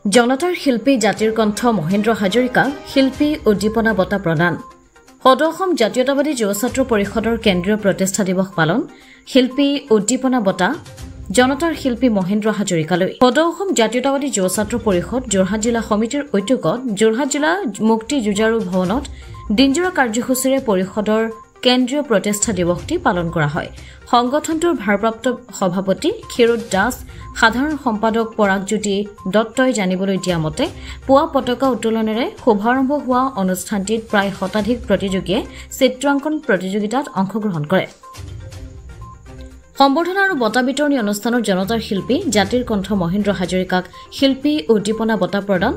জনতাৰ শিল্পী জাতিৰ কণ্ঠ মহেন্দ্ৰ হাজৰিকা শিল্পী উদ্দীপনা বঁটা প্ৰদান সদৌ অসম জাতীয়তাবাদী যুৱ ছাত্ৰ পৰিষদৰ কেন্দ্ৰীয় প্ৰতিষ্ঠা দিৱস পালন শিল্পী উদ্দীপনা বঁটা জনতাৰ শিল্পী মহেন্দ্ৰ হাজৰিকালৈ সদৌ অসম জাতীয়তাবাদী যুৱ ছাত্ৰ পৰিষদ যোৰহাট জিলা সমিতিৰ উদ্যোগত যোৰহাট জিলা মুক্তি যুঁজাৰু ভৱনত দিনজোৰা কাৰ্যসূচীৰে পৰিষদৰ কেন্দ্ৰীয় প্ৰতিষ্ঠা দিৱসটি পালন কৰা হয় সংগঠনটোৰ ভাৰপ্ৰাপ্ত সভাপতি ক্ষীৰোদ দাস সাধাৰণ সম্পাদক পৰাগজ্যোতি দত্তই জানিবলৈ দিয়া মতে পুৱা পতাকা উত্তোলনেৰে শুভাৰম্ভ হোৱা অনুষ্ঠানটিত প্ৰায় শতাধিক প্ৰতিযোগীয়ে চিত্ৰাংকন প্ৰতিযোগিতাত অংশগ্ৰহণ কৰে সম্বৰ্ধনা আৰু বঁটা বিতৰণী অনুষ্ঠানত জনতাৰ শিল্পী জাতিৰ কণ্ঠ মহেন্দ্ৰ হাজৰিকাক শিল্পী উদ্দীপনা বঁটা প্ৰদান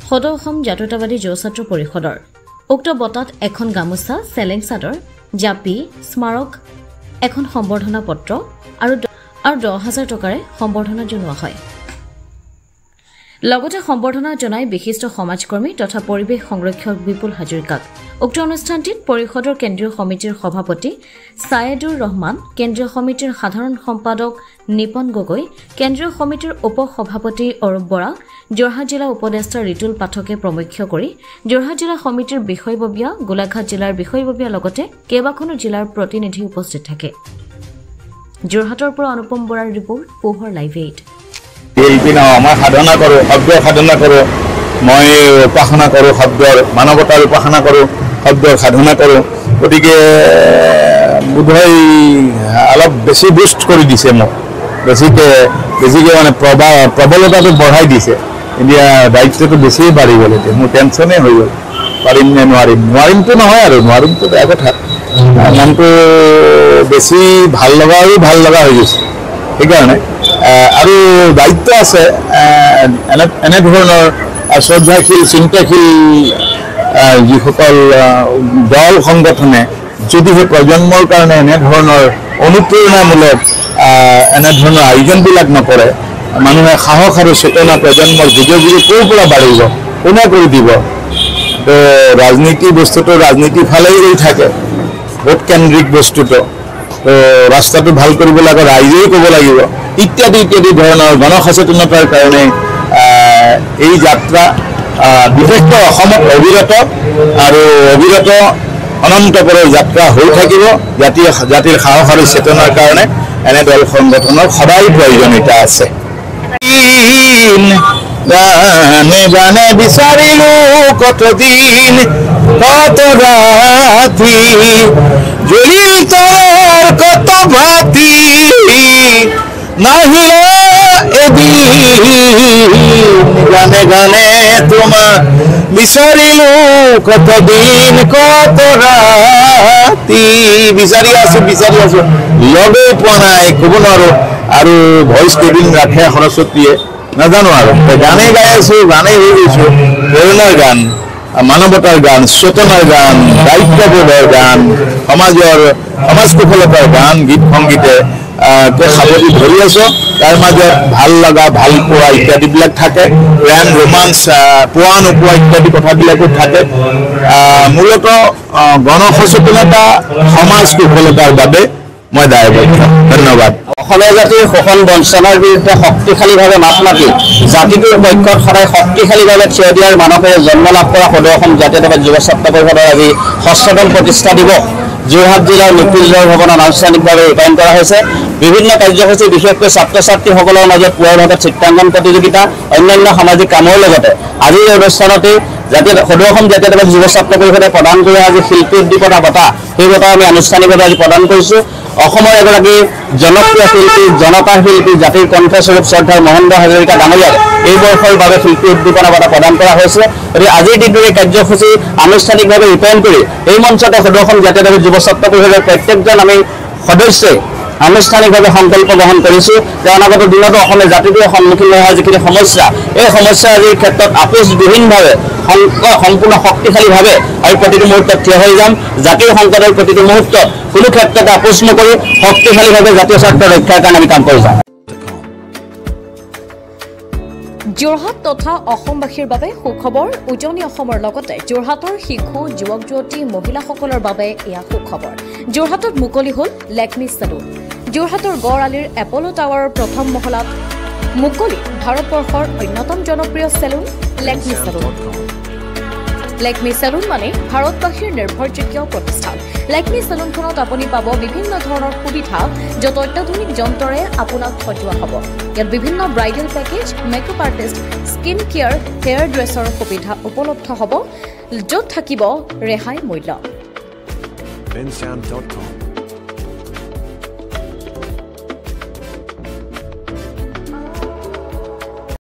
সদৌ অসম জাতীয়তাবাদী যুৱ ছাত্ৰ পৰিষদৰ উক্ত বঁটাত এখন গামোচা চেলেং চাদৰ জাপি স্মাৰক এখন সম্বৰ্ধনা পত্ৰ আৰু 10,000 টকাৰে সম্বৰ্ধনা জনোৱা হয় লগতে সম্বৰ্ধনা জনাই বিশিষ্ট সমাজকৰ্মী তথা পৰিৱেশ সংৰক্ষক বিপুল হাজৰিকাক উক্ত অনুষ্ঠানটিত পৰিষদৰ কেন্দ্ৰীয় সমিতিৰ সভাপতি সায়েদুৰ ৰহমান কেন্দ্ৰীয় সমিতিৰ সাধাৰণ সম্পাদক নিপন গগৈ কেন্দ্ৰীয় সমিতিৰ উপ সভাপতি অৰূপ বৰা যোৰহাট জিলা উপদেষ্টা ৰিতুল পাঠকে প্ৰমুখ্য কৰি যোৰহাট জিলা সমিতিৰ বিষয়ববীয়া গোলাঘাট জিলাৰ বিষয়ববীয়া লগতে কেইবাখনো জিলাৰ প্ৰতিনিধি উপস্থিত থাকে যোৰহাটৰ পৰা অনুপম বৰাৰ ৰিপৰ্ট পোহৰ লাইভ 8 এইপিনে মই সাধনা কৰোঁ শব্দৰ সাধনা কৰোঁ মই উপাসনা কৰোঁ শব্দৰ মানৱতাৰ উপাসনা কৰোঁ শব্দৰ সাধনা কৰোঁ গতিকে বোধহয় অলপ বেছি বুষ্ট কৰি দিছে মোক বেছিকৈ মানে প্ৰবলতাটো বঢ়াই দিছে এতিয়া দায়িত্বটো বেছিয়ে বাঢ়ি গ'ল এতিয়া মোৰ টেনশ্যনেই হৈ গ'ল পাৰিম নে নোৱাৰিমতো নহয় আৰু নোৱাৰিমতো বেয়া কথা মনটো বেছি ভাল লগা হৈ গৈছে সেইকাৰণে আৰু দায়িত্ব আছে এনেধৰণৰ শ্ৰদ্ধাশীল চিন্তাশীল যিসকল দল সংগঠনে যদিহে প্ৰজন্মৰ কাৰণে এনেধৰণৰ অনুপ্ৰেৰণামূলক এনেধৰণৰ আয়োজনবিলাক নকৰে মানুহে সাহস আৰু চেতনা প্ৰজন্মৰ যুগে ক'ৰ পৰা বাঢ়িব কোনে কৰি দিব তো ৰাজনীতি বস্তুটো ৰাজনীতিৰ ফালেই গৈ থাকে ভোটকেন্দ্ৰিক বস্তুটো তো ৰাস্তাটো ভাল কৰিব লাগে ৰাইজেই ক'ব লাগিব ইত্যাদি ধৰণৰ গণসচেতনতাৰ কাৰণে এই যাত্ৰা বিশেষকৈ অসমত অবিৰত অনন্তপৰৰ যাত্ৰা হৈ থাকিব জাতিৰ সাহস আৰু চেতনাৰ কাৰণে এনে দল সংগঠনৰ সদায় প্ৰয়োজনীয়তা আছে গানে বিচাৰিলো কতদিন কত ৰাতি জ্বলিল তোৰ কত ভাতি নাহিলে এদিন গানে তোমাক বিচাৰিলো কতদিন কত ৰাতি বিচাৰি আছো লগেই পোৱা নাই ক'ব নোৱাৰো আৰু ভইচ কেইদিন ৰাখে সৰস্বতীয়ে নাজানো আৰু গানেই গাই আছো গানেই হৈ গৈছো প্ৰেৰণাৰ গান মানৱতাৰ গান চেতনাৰ গান দায়িত্ববোধৰ গান সমাজ কুশলতাৰ গান গীত সংগীতে সাৱটি ধৰি আছো তাৰ মাজত ভাল লগা ভাল পোৱা ইত্যাদিবিলাক থাকে প্ৰেম ৰোমাঞ্চ পোৱা নোপোৱা ইত্যাদি কথাবিলাকো থাকে মূলতঃ গণসচেতনতা সমাজ কুশলতাৰ বাবে মই দায়বদ্ধ ধন্যবাদ অসমীয়া জাতিৰ শোষণ বঞ্চনাৰ বিৰুদ্ধে শক্তিশালীভাৱে মাত মাতি জাতিটোৰ পক্ষত সদায় শক্তিশালীভাৱে থিয় দিয়াৰ মানসেৰে জন্ম লাভ কৰা সদৌ অসম জাতীয়তাবাদী যুৱ ছাত্ৰ পৰিষদৰ আজি 6তম প্ৰতিষ্ঠা দিৱস যোৰহাট জিলাৰ মুক্তি যুঁজাৰু ভৱনত আনুষ্ঠানিকভাৱে ৰূপায়ণ কৰা হৈছে বিভিন্ন কাৰ্যসূচী বিশেষকৈ ছাত্ৰ ছাত্ৰীসকলৰ মাজত পুৱাৰ ভাগত চিত্ৰাংকন প্ৰতিযোগিতা অন্যান্য সামাজিক কামৰ লগতে আজিৰ অনুষ্ঠানতে সদৌ অসম জাতীয়তাবাদী যুৱ ছাত্ৰ পৰিষদে প্ৰদান কৰা আজি শিল্পী উদ্দীপনা বঁটা সেই বঁটা আমি আনুষ্ঠানিকভাৱে আজি প্ৰদান কৰিছোঁ অসমৰ এগৰাকী জনপ্ৰিয় শিল্পী জনতাৰ শিল্পী জাতিৰ কণ্ঠস্বৰূপ শ্ৰদ্ধাৰ মহেন্দ্ৰ হাজৰিকা ডাঙৰীয়াক এই বৰ্ষৰ বাবে শিল্পী উদ্দীপনা বঁটা প্ৰদান কৰা হৈছে গতিকে আজিৰ দিনটোৰ এই কাৰ্যসূচী আনুষ্ঠানিকভাৱে ৰূপায়ণ কৰি এই মঞ্চতে সদৌ অসম জাতীয়তাবাদী যুৱ ছাত্ৰ পৰিষদৰ প্ৰত্যেকজন আমি সদস্যই আনুষ্ঠানিকভাৱে সংকল্প গ্ৰহণ কৰিছোঁ যে অনাগত দিনতো অসমীয়া জাতিটোৱে সন্মুখীন হোৱা যিখিনি সমস্যা এই সমস্যা আজিৰ ক্ষেত্ৰত আপোচবিহীনভাৱে সম্পূৰ্ণ শক্তিশালীভাৱে আৰু প্ৰতিটো মুহূৰ্তত থিয় হৈ যাম জাতিৰ সংকটৰ প্ৰতিটো মুহূৰ্তত কোনো ক্ষেত্ৰতে আপোচ নকৰি শক্তিশালীভাৱে জাতীয় স্বাৰ্থ ৰক্ষাৰ কাৰণে আমি কাম কৰি যাম যোৰহাট তথা অসমবাসীৰ বাবে সুখবৰ উজনি অসমৰ লগতে যোৰহাটৰ শিশু যুৱক যুৱতী মহিলাসকলৰ বাবে এয়া সুখবৰ যোৰহাটত মুকলি হ'ল লেকমি চেলুন যোৰহাটৰ গড় আলিৰ এপল টাৱাৰৰ প্ৰথম মহলাত মুকলি ভাৰতবৰ্ষৰ অন্যতম জনপ্ৰিয় salon Lakme salon. Lakme salon মানে ভাৰতবাসীৰ নিৰ্ভৰযোগ্য প্ৰতিষ্ঠান। লেকমি চেলুনখনত আপুনি পাব বিভিন্ন ধৰণৰ সুবিধা, য'ত অত্যাধুনিক যন্ত্ৰৰে আপোনাক সজোৱা হ'ব। ইয়াত বিভিন্ন bridal package, makeup artist, skin care, hair dresser সুবিধা উপলব্ধ হ'ব, য'ত থাকিব ৰেহাই মূল্য। bensound.com